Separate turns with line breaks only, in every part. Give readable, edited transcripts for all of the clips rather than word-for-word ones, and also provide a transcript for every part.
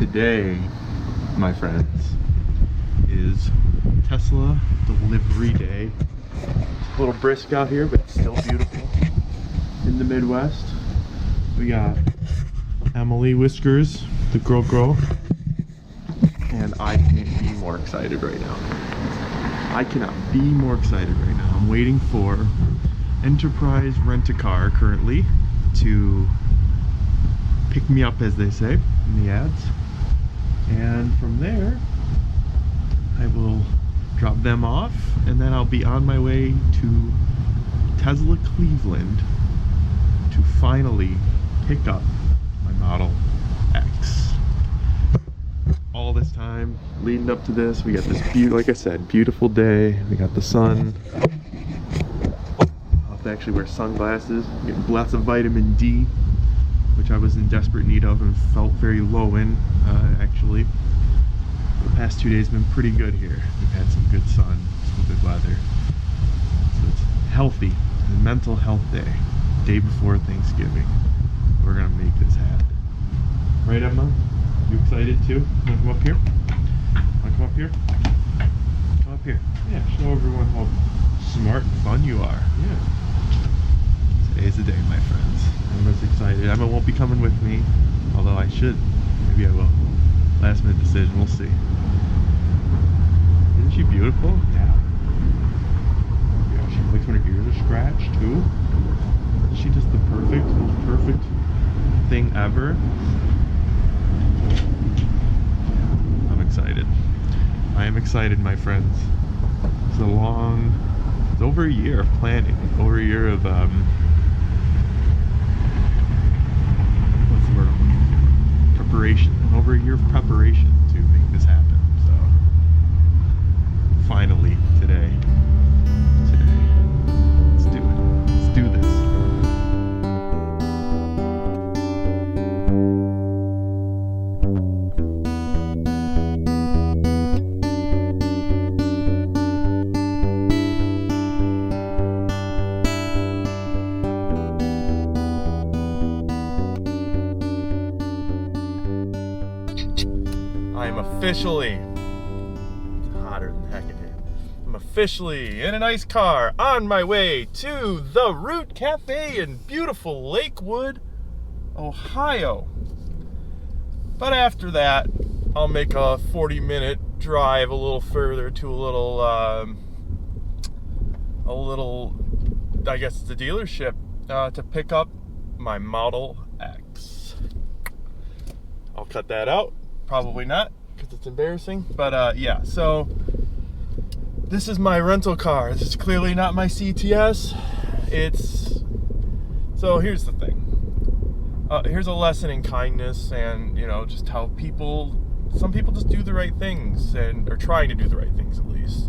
Today, my friends, is Tesla delivery day. It's a little brisk out here, but it's still beautiful in the Midwest. We got Emily Whiskers, the girl, and I can't be more excited right now. I cannot be more excited right now. I'm waiting for Enterprise Rent-A-Car currently to pick me up, as they say in the ads, and from there I will drop them off, and then I'll be on my way to Tesla Cleveland to finally pick up my Model X. All this time leading up to this, we got this like I said, beautiful day. We got the sun. I'll have to actually wear sunglasses, get lots of vitamin D, which I was in desperate need of and felt very low in, actually. The past 2 days have been pretty good here. We've had some good sun, some good weather. So it's healthy. It's a mental health day before Thanksgiving. We're gonna make this happen. Right, Emma? You excited too? Wanna come up here? Wanna come up here? Come up here. Yeah, show everyone how smart and fun you are. Yeah. Today's the day, my friends. Emma's excited. Emma won't be coming with me, although I should. Maybe I will. Last minute decision, we'll see. Isn't she beautiful? Yeah. Yeah, she likes when her ears are scratched too. She does the most perfect thing ever. I'm excited. I am excited, my friends. It's over a year of planning, over a year of preparation, over a year of preparation to make this happen. So finally today, let's do it. Let's do this. I'm officially, it's hotter than heck in here. I'm officially in a nice car on my way to the Root Cafe in beautiful Lakewood, Ohio. But after that, I'll make a 40-minute drive a little further to a little, I guess it's a dealership, to pick up my Model X. I'll cut that out. Probably not, because it's embarrassing. But yeah, so this is my rental car. This is clearly not my CTS. So here's the thing. Here's a lesson in kindness, and just how some people just do the right things, and are trying to do the right things at least.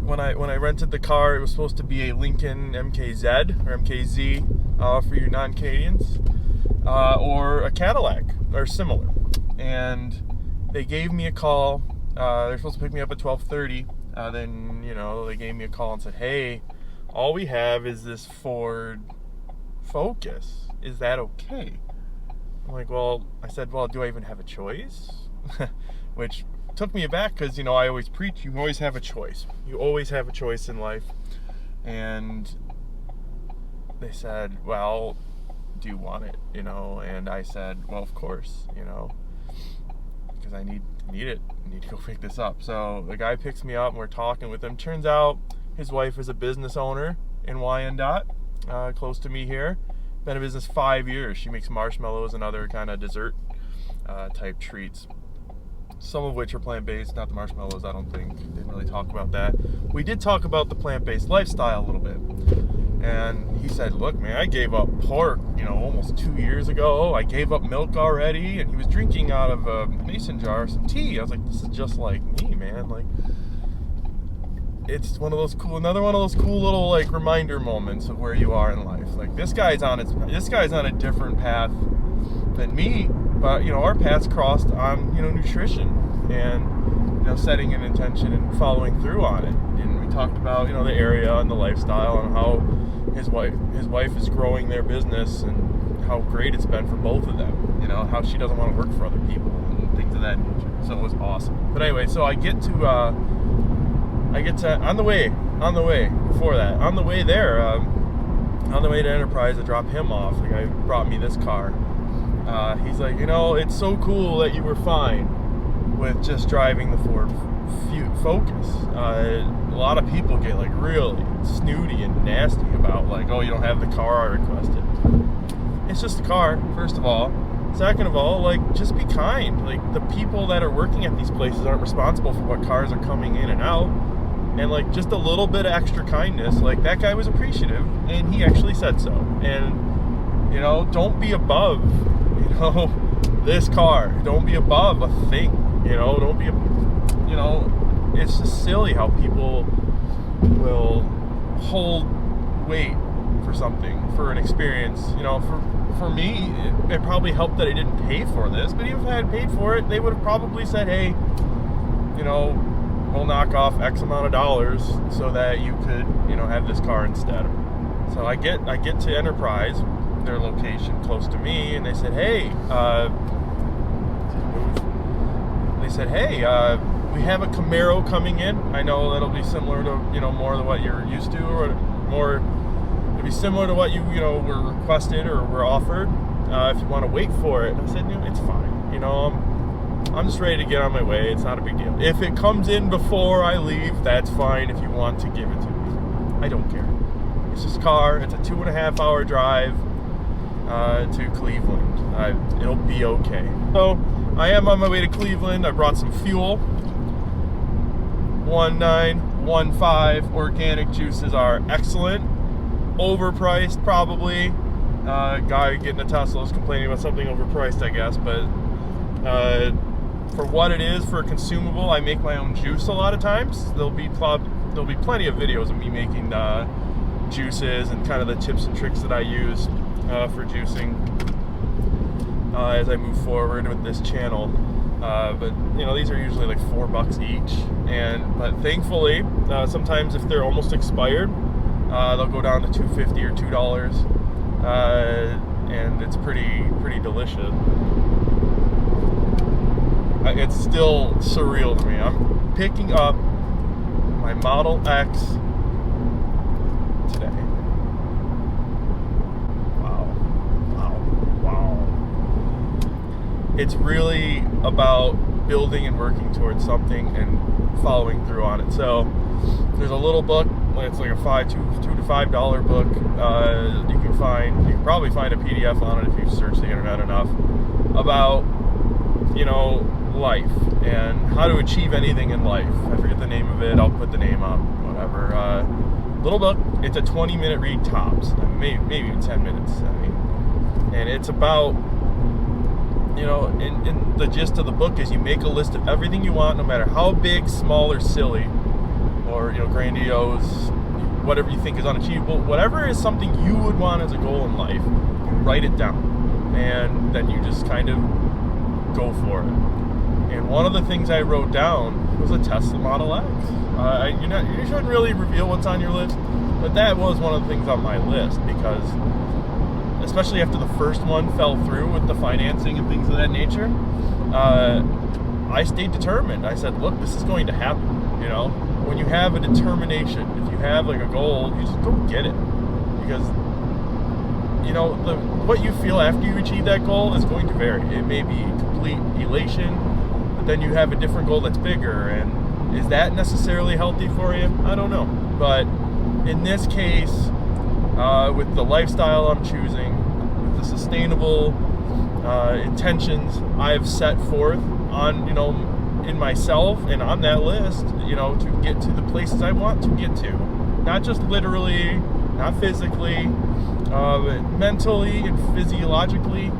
When I rented the car, it was supposed to be a Lincoln MKZ or MKZ for you non-Canadians. Or a Cadillac, or similar. And they gave me a call. They're supposed to pick me up at 12:30. Then, they gave me a call and said, hey, all we have is this Ford Focus. Is that okay? I'm like, I said, do I even have a choice? Which took me aback, because, I always preach, you always have a choice. You always have a choice in life. And they said, well, do you want it? And I said, well, of course, because I need it. I need to go pick this up. So the guy picks me up, and we're talking with him. Turns out his wife is a business owner in Wyandotte, close to me here. Been in business 5 years. She makes marshmallows and other kind of dessert type treats, some of which are plant-based. Not the marshmallows, I don't think. Didn't really talk about that. We did talk about the plant-based lifestyle a little bit. And he said, look, man, I gave up pork, almost 2 years ago. I gave up milk already. And he was drinking out of a mason jar some tea. I was like, this is just like me, man. Like, it's another one of those cool little, like, reminder moments of where you are in life. Like, this guy's on a different path than me. But, our paths crossed on, nutrition and, setting an intention and following through on it. And we talked about, the area and the lifestyle and how his wife is growing their business, and how great it's been for both of them. You know, how she doesn't want to work for other people and things of that nature. So it was awesome. But anyway, so I get to on the way before that, on the way there, on the way to Enterprise to drop him off, the guy brought me this car. He's like, you know, it's so cool that you were fine with just driving the Ford Focus. A lot of people get like really snooty and nasty about like, oh, you don't have the car I requested. It's just a car, first of all. Second of all, like, just be kind. Like, the people that are working at these places aren't responsible for what cars are coming in and out. And like, just a little bit of extra kindness. Like, that guy was appreciative, and he actually said so. And, you know, don't be above, you know, this car. Don't be above a thing. You know, don't be, you know, it's just silly how people will hold weight for something, for an experience. You know, for me, it probably helped that I didn't pay for this, but even if I had paid for it, they would have probably said, hey, you know, we'll knock off X amount of dollars so that you could, you know, have this car instead. So I get to Enterprise, their location close to me, and they said, hey, we have a Camaro coming in. I know that'll be similar to, you know, more than what you're used to, or more, it'll be similar to what you know, were requested or were offered. If you want to wait for it. And I said, no, it's fine. You know, I'm just ready to get on my way. It's not a big deal. If it comes in before I leave, that's fine. If you want to give it to me, I don't care. It's just a car. It's a 2.5 hour drive to Cleveland. It'll be okay. So I am on my way to Cleveland. I brought some fuel. 1915 organic juices are excellent. Overpriced, probably. Guy getting a Tesla is complaining about something overpriced, I guess. But for what it is, for a consumable, I make my own juice a lot of times. There'll be plenty of videos of me making juices and kind of the tips and tricks that I use for juicing as I move forward with this channel. But you know, these are usually like $4 each, but thankfully, sometimes if they're almost expired, they'll go down to $2.50 or $2, and it's pretty delicious. It's still surreal to me. I'm picking up my Model X today. Wow. It's really about building and working towards something and following through on it. So there's a little book. It's like a $2 to $5 book. You can probably find a PDF on it if you search the internet enough, about, you know, life and how to achieve anything in life. I forget the name of it. I'll put the name up. Whatever. Little book. It's a 20-minute read tops. Maybe even 10 minutes. I mean, and it's about, you know, and the gist of the book is you make a list of everything you want, no matter how big, small, or silly, or, you know, grandiose, whatever you think is unachievable, whatever is something you would want as a goal in life, write it down, and then you just kind of go for it. And one of the things I wrote down was a Tesla Model X. You shouldn't really reveal what's on your list, but that was one of the things on my list, because especially after the first one fell through with the financing and things of that nature, I stayed determined. I said, look, this is going to happen. You know, when you have a determination, if you have like a goal, you just go get it. Because, you know, what you feel after you achieve that goal is going to vary. It may be complete elation, but then you have a different goal that's bigger. And is that necessarily healthy for you? I don't know. But in this case, with the lifestyle I'm choosing, with the sustainable intentions I've set forth on, you know, in myself and on that list, you know, to get to the places I want to get to. Not just literally, not physically, but mentally and physiologically.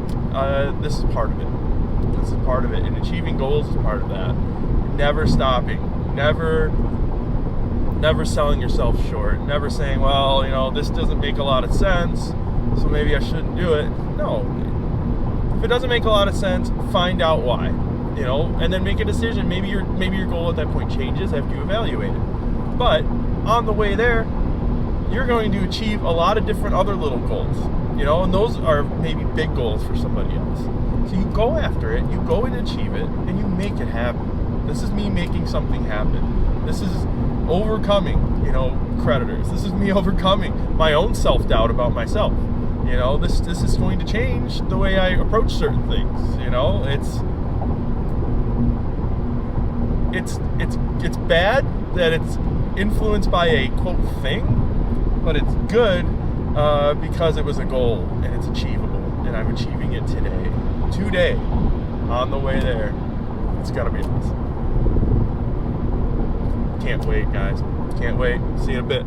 This is part of it. This is part of it. And achieving goals is part of that. Never stopping. Never selling yourself short. Never saying, well, you know, this doesn't make a lot of sense, so maybe I shouldn't do it. No. If it doesn't make a lot of sense, find out why. You know, and then make a decision. Maybe your goal at that point changes after you evaluate it. But on the way there, you're going to achieve a lot of different other little goals. You know, and those are maybe big goals for somebody else. So you go after it, you go and achieve it, and you make it happen. This is me making something happen. This is overcoming, you know, creditors. This is me overcoming my own self-doubt about myself. You know, this is going to change the way I approach certain things. You know, it's bad that it's influenced by a quote thing, but it's good because it was a goal and it's achievable, and I'm achieving it today, on the way there. It's gotta be awesome. Can't wait, guys. Can't wait. See you in a bit.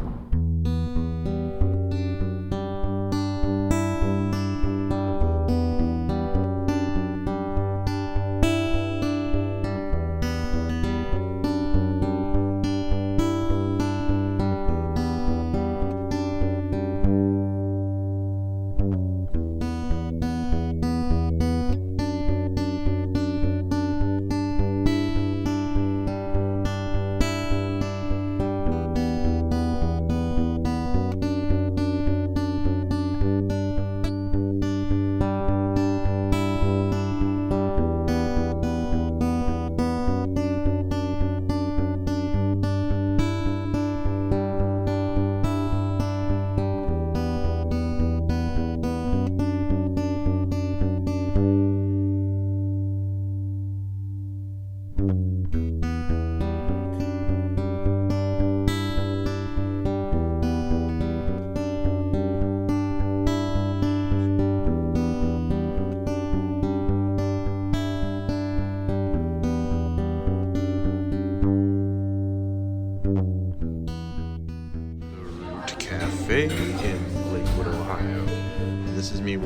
Cafe in Lakewood, Ohio. And this is me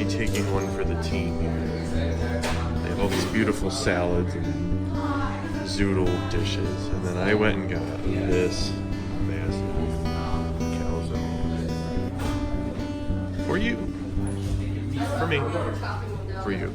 taking one for the team here. They have all these beautiful salads and zoodle dishes, and then I went and got this massive calzone for you, for me, for you.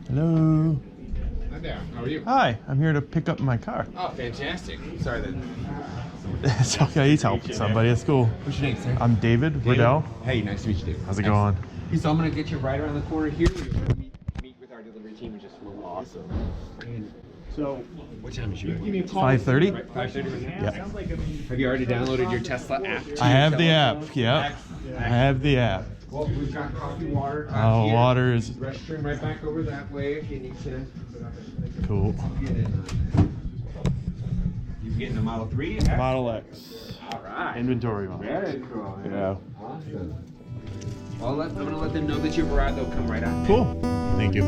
Hello.
Hi there. How are you?
Hi, I'm here to pick up my car.
Oh, fantastic. Sorry that.
It's okay, he's helping somebody at school.
What's your name, sir?
I'm David Riddell.
Hey, nice to meet you, David.
How's it going?
So I'm gonna get you right around the corner here. We're gonna meet with our delivery team and just
Awesome.
And so, what time is you?
5:30?
5:30.
Yeah.
Have you already downloaded your Tesla app?
I have the app, yeah. I have the app.
Well, we've got coffee, water.
Oh,
here.
water is
Restroom right back over that way if you need to.
cool.
Get in. You getting the Model 3?
Model X.
All right.
Inventory model.
Very cool.
Yeah.
Awesome. Well, I'm gonna let them know that you've arrived. They'll come right out.
Cool. Thank you.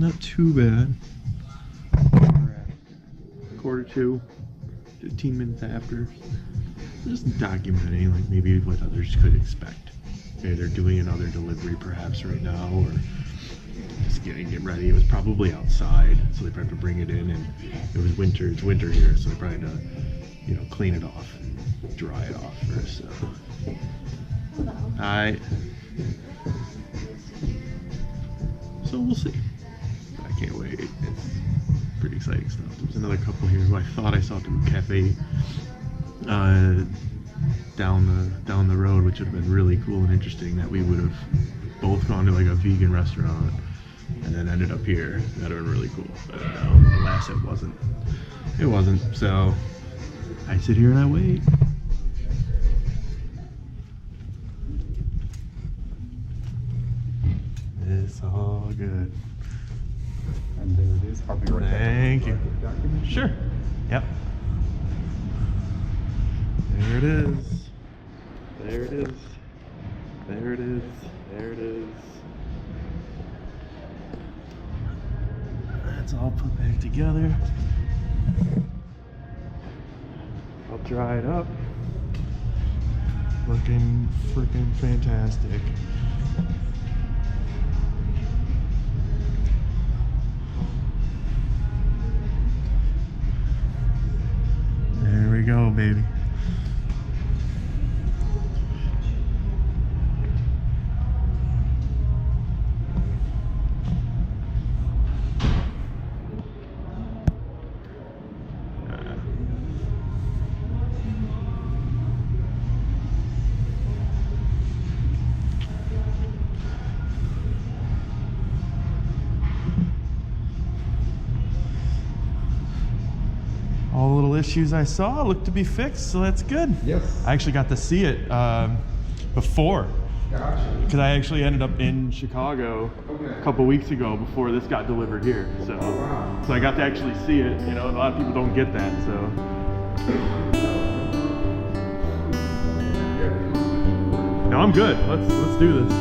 not too bad. We're at 1:45, 15 minutes after. Just documenting, like, maybe what others could expect. Okay, they're doing another delivery perhaps right now, or just getting it ready. It was probably outside, so they probably had to bring it in, and it was winter. It's winter here, so they probably had to, you know, clean it off and dry it off first. So, so we'll see. I can't wait. It's pretty exciting stuff. There's another couple here who I thought I saw at the cafe down the road, which would have been really cool and interesting, that we would have both gone to like a vegan restaurant and then ended up here. That would have been really cool. But alas, it wasn't. It wasn't. So I sit here and I wait. It's all good.
And there it is. I'll be right back.
Thank you. Sure. Yep. There it is. There it is. There it is. There it is. That's all put back together. I'll dry it up. Looking freaking fantastic. There we go, baby. All the little issues I saw look to be fixed, so that's good.
Yes.
I actually got to see it before.
Gotcha.
Because I actually ended up in Chicago a couple weeks ago before this got delivered here. So,
wow.
So I got to actually see it. You know, a lot of people don't get that. So. No, I'm good. Let's do this.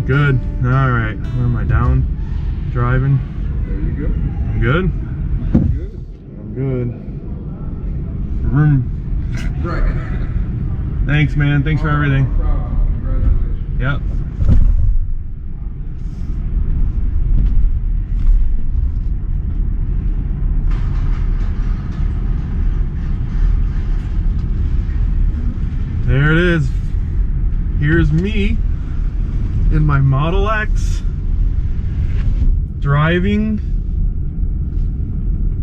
Good. All right. Where am I? Down? Driving?
There you go.
I'm good?
Good.
I'm good. Vroom.
Right.
Thanks, man. Thanks for everything.
No problem. Congratulations.
Yep. There it is. Here's me in my Model X driving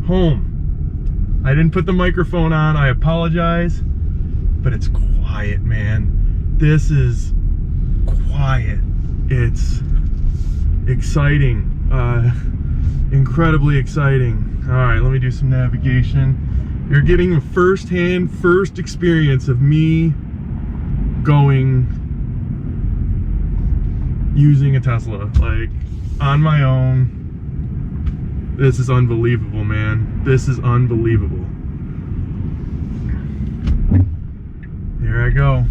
home. I didn't put the microphone on, I apologize, but it's quiet, man. This is quiet. It's exciting, incredibly exciting. All right, let me do some navigation. You're getting a first experience of me using a Tesla, like, on my own. This is unbelievable, man. This is unbelievable. Here I go.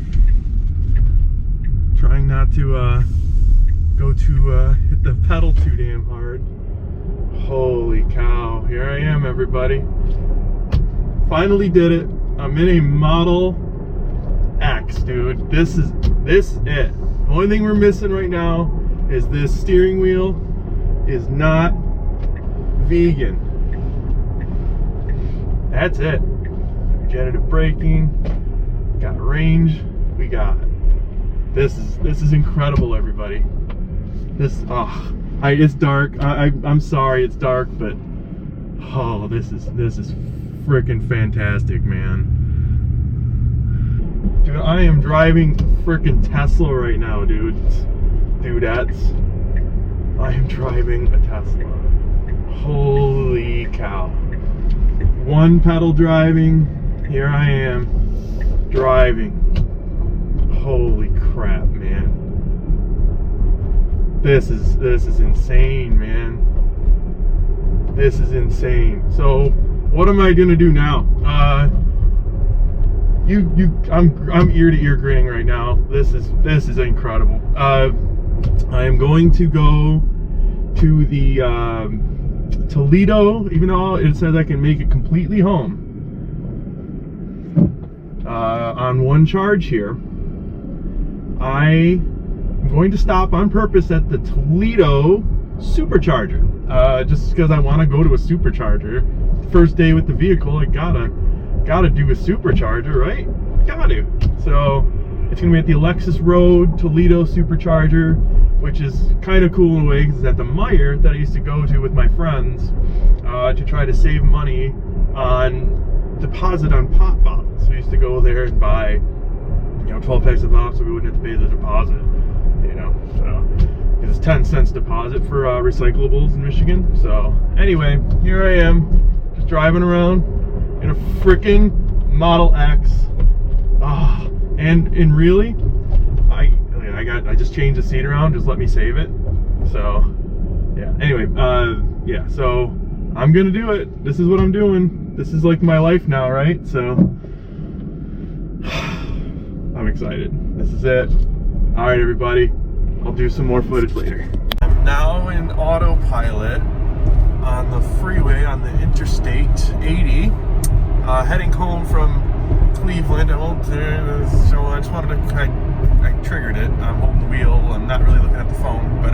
not to go to hit the pedal too damn hard. Holy cow, here I am, everybody. Finally did it. I'm in a Model X, dude. This is it. The only thing we're missing right now is this steering wheel is not vegan. That's it. Regenerative braking, got range, we got it. This is incredible, everybody. It's dark. I'm sorry it's dark, but oh, this is freaking fantastic, man. Dude, I am driving freaking Tesla right now, dudettes. I am driving a Tesla. Holy cow. One pedal driving, here I am driving. Holy crap, man. This is insane, man. This is insane. So what am I gonna do now? I'm ear to ear grinning right now. This is incredible. I am going to go to the Toledo, even though it says I can make it completely home on one charge here. I'm going to stop on purpose at the Toledo Supercharger, just because I want to go to a Supercharger. First day with the vehicle, I gotta do a Supercharger, right? Gotta. So it's gonna be at the Alexis Road Toledo Supercharger, which is kind of cool in a way because it's at the Meijer that I used to go to with my friends to try to save money on deposit on pop bottles. We used to go there and buy 12 packs of pop so we wouldn't have to pay the deposit, so it's 10 cents deposit for recyclables in Michigan. So anyway, here I am just driving around in a freaking Model X. And really, I just changed the seat around, just let me save it. So yeah, anyway, yeah, so I'm gonna do it. This is what I'm doing. This is like my life now, right? So I'm excited. This is it. All right, everybody. I'll do some more footage later. I'm now in Autopilot on the freeway on the Interstate 80, heading home from Cleveland. I won't so I just wanted to, I triggered it. I'm holding the wheel. I'm not really looking at the phone, but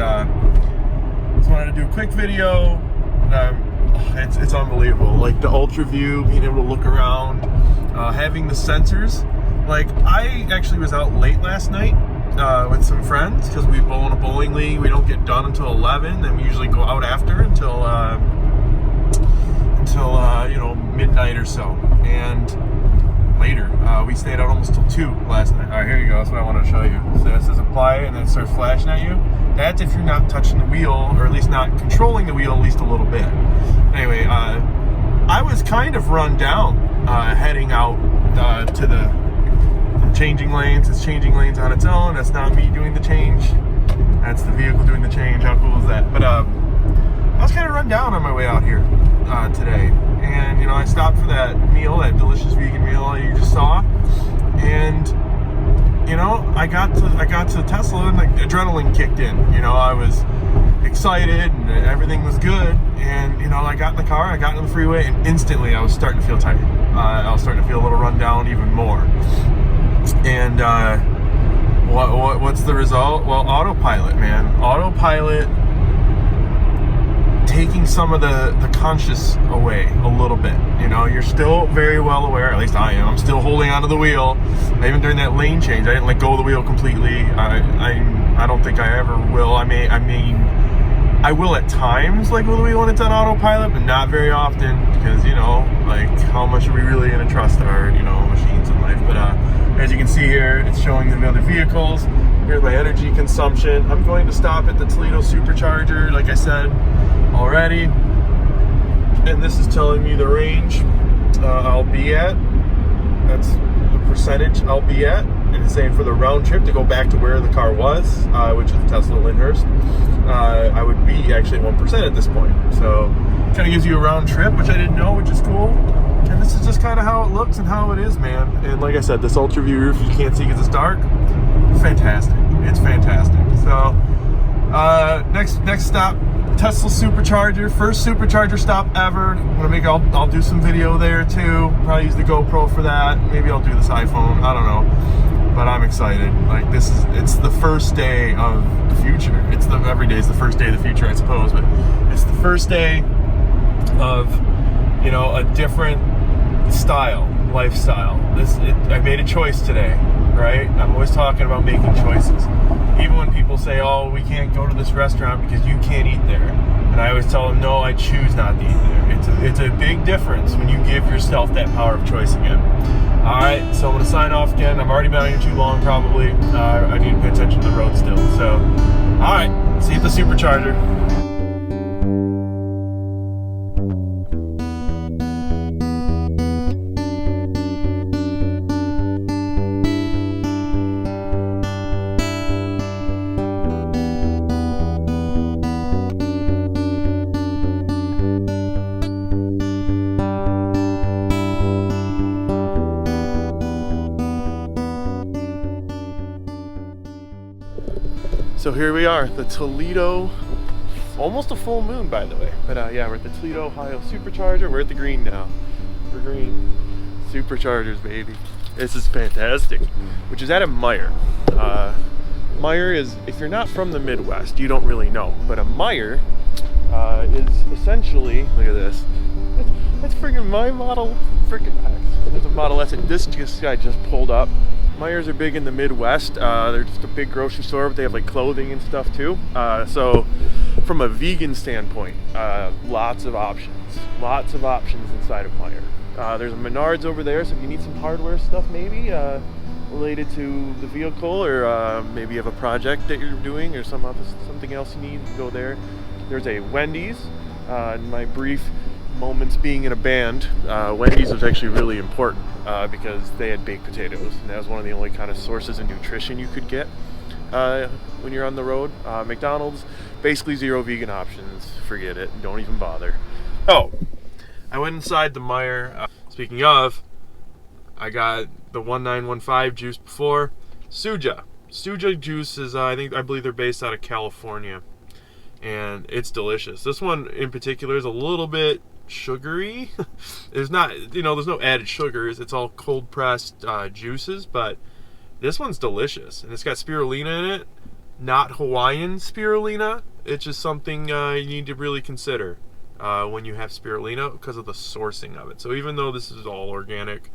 just wanted to do a quick video. It's unbelievable. Like the ultra view, being able to look around, having the sensors. Like I actually was out late last night with some friends because we bowl in a bowling league. We don't get done until 11, and we usually go out after until midnight or so. And later, we stayed out almost till 2 last night. All right, here you go. That's what I wanted to show you. So it says apply, and then it starts flashing at you. That's if you're not touching the wheel, or at least not controlling the wheel at least a little bit. Anyway, I was kind of run down heading out to the changing lanes. It's changing lanes on its own. That's not me doing the change. That's the vehicle doing the change. How cool is that? But I was kind of run down on my way out here today. And, I stopped for that meal, that delicious vegan meal that you just saw. And, I got to Tesla and like adrenaline kicked in. I was excited and everything was good. And, I got in the car, I got in the freeway, and instantly I was starting to feel tired. I was starting to feel a little run down even more. And what's the result? Well, Autopilot, man. Autopilot taking some of the conscious away a little bit. You're still very well aware, at least I am. I'm still holding onto the wheel. Even during that lane change, I didn't let go of the wheel completely. I don't think I ever will. I mean, I will at times let go of the wheel when it's on autopilot, but not very often because, like how much are we really going to trust our, machines in life? But as you can see here, it's showing the other vehicles. Here's my energy consumption. I'm going to stop at the Toledo Supercharger, like I said already. And this is telling me the range I'll be at. That's the percentage I'll be at. And it's saying for the round trip to go back to where the car was, which is Tesla Lyndhurst, I would be actually 1% at this point. So it kind of gives you a round trip, which I didn't know, which is cool. And this is just kind of how it looks and how it is, man. And like I said, this ultra view, if you can't see because it's dark, fantastic. It's fantastic. So next stop, Tesla Supercharger, first Supercharger stop ever. I'm gonna I'll do some video there too. Probably use the GoPro for that. Maybe I'll do this iPhone. I don't know, but I'm excited. Like it's the first day of the future. Every day is the first day of the future, I suppose, but it's the first day of, you know, a different lifestyle. I made a choice today, right? I'm always talking about making choices. Even when people say, oh, we can't go to this restaurant because you can't eat there. And I always tell them, no, I choose not to eat there. It's a big difference when you give yourself that power of choice again. All right, so I'm going to sign off again. I've already been out here too long, probably. I need to pay attention to the road still. So, all right, see you at the Supercharger. So here we are, the Toledo, almost a full moon by the way, but yeah, we're at the Toledo, Ohio Supercharger. We're at the green now. We're green. Superchargers, baby. This is fantastic, which is at a Meijer. Meijer is, if you're not from the Midwest, you don't really know, but a Meijer is essentially, look at this. That's freaking my model, there's a Model S, and this guy just pulled up. Meijers are big in the Midwest. They're just a big grocery store, but they have like clothing and stuff too. So from a vegan standpoint, lots of options inside of Meijer. There's a Menards over there, so if you need some hardware stuff maybe related to the vehicle, or maybe you have a project that you're doing or something else you need, go there. There's a Wendy's. In my brief moments being in a band, Wendy's was actually really important because they had baked potatoes, and that was one of the only kind of sources of nutrition you could get when you're on the road. McDonald's, basically zero vegan options. Forget it. Don't even bother. Oh, I went inside the Meijer. Speaking of, I got the 1915 juice before. Suja juice is, I believe they're based out of California, and it's delicious. This one in particular is a little bit sugary. There's no added sugars. It's all cold pressed juices, but this one's delicious, and it's got spirulina in it. Not Hawaiian spirulina. It's just something you need to really consider when you have spirulina because of the sourcing of it. So even though this is all organic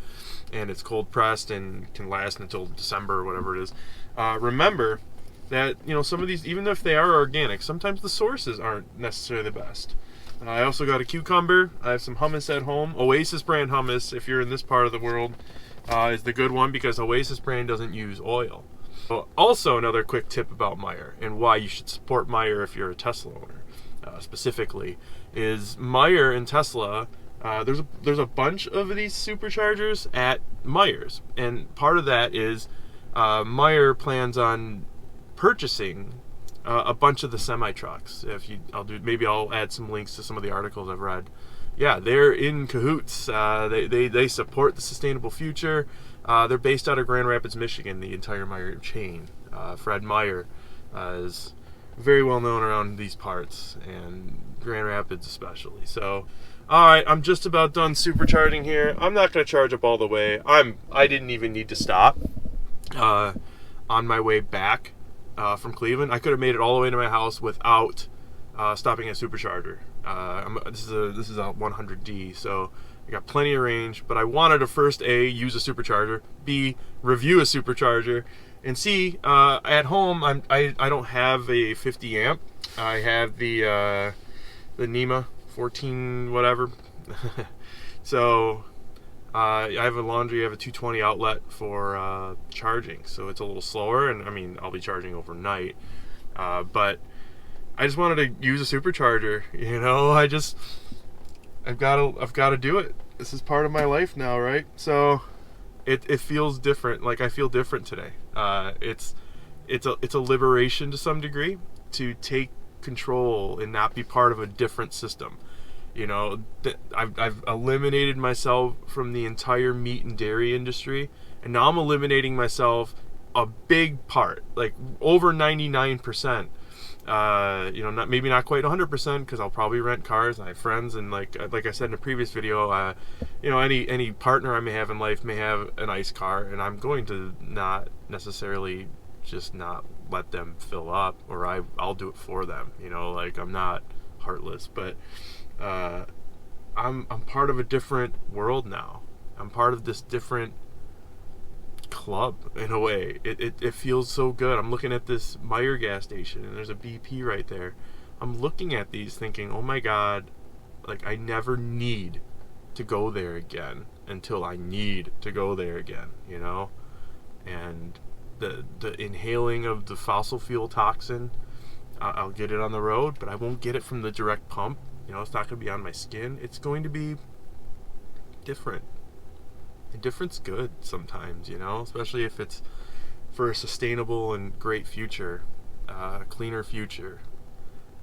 and it's cold pressed and can last until December or whatever it is, remember that some of these, even if they are organic, sometimes the sources aren't necessarily the best. I also got a cucumber. I have some hummus at home. Oasis brand hummus, if you're in this part of the world, is the good one because Oasis brand doesn't use oil. Also, another quick tip about Meijer and why you should support Meijer if you're a Tesla owner, specifically, is Meijer and Tesla. There's a bunch of these superchargers at Meijers, and part of that is Meijer plans on purchasing a bunch of the semi trucks. Maybe I'll add some links to some of the articles I've read. Yeah, they're in cahoots. They support the sustainable future. They're based out of Grand Rapids, Michigan. The entire Meijer chain. Fred Meijer is very well known around these parts, and Grand Rapids especially. So, all right, I'm just about done supercharging here. I'm not going to charge up all the way. I didn't even need to stop on my way back from Cleveland. I could have made it all the way to my house without stopping at Supercharger. This is a 100D, so I got plenty of range. But I wanted to first A, use a supercharger, B, review a supercharger, and C, at home I don't have a 50 amp. I have the NEMA 14 whatever. So I have a 220 outlet for charging, so it's a little slower, and I mean I'll be charging overnight, but I just wanted to use a supercharger. I've got to do it. This is part of my life now, right? So it feels different. Like I feel different today. It's a liberation to some degree to take control and not be part of a different system. I've eliminated myself from the entire meat and dairy industry, and now I'm eliminating myself a big part, like over 99%. You know, maybe not quite 100%, because I'll probably rent cars. And I have friends, and like I said in a previous video, you know, any partner I may have in life may have a nice car, and I'm going to not necessarily just not let them fill up, or I'll do it for them. You know, like, I'm not heartless, but I'm part of a different world now. I'm part of this different club in a way. It feels so good. I'm looking at this Meijer gas station, and there's a BP right there. I'm looking at these thinking, oh my god, like, I never need to go there again until I need to go there again, you know? And the inhaling of the fossil fuel toxin, I'll get it on the road, but I won't get it from the direct pump. You know, it's not going to be on my skin. It's going to be different. And different's good sometimes, you know, especially if it's for a sustainable and great future, cleaner future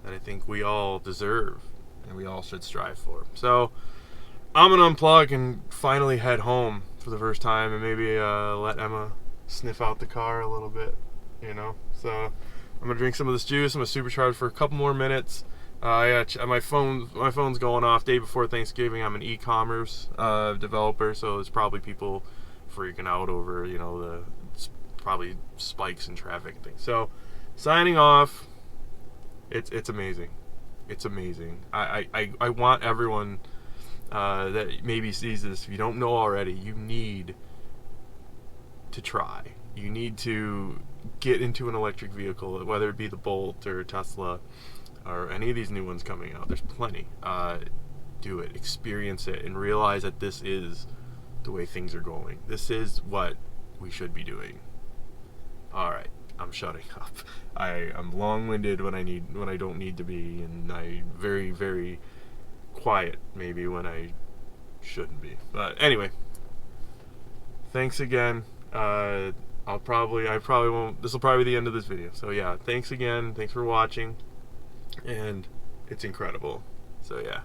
that I think we all deserve and we all should strive for. So I'm going to unplug and finally head home for the first time, and maybe let Emma sniff out the car a little bit, you know. So I'm going to drink some of this juice. I'm going to supercharge for a couple more minutes. My phone's going off day before Thanksgiving. I'm an e-commerce developer, so there's probably people freaking out over, you know, the probably spikes in traffic and things. So signing off. It's amazing. It's amazing. I want everyone that maybe sees this, if you don't know already, you need to try. You need to get into an electric vehicle, whether it be the Bolt or Tesla or any of these new ones coming out. There's plenty. Do it, experience it, and realize that this is the way things are going. This is what we should be doing. All right, I'm shutting up. I'm long-winded when I don't need to be, and I very, very quiet maybe when I shouldn't be. But anyway, thanks again. I probably won't. This will probably be the end of this video. So yeah, thanks again. Thanks for watching. And it's incredible. So yeah.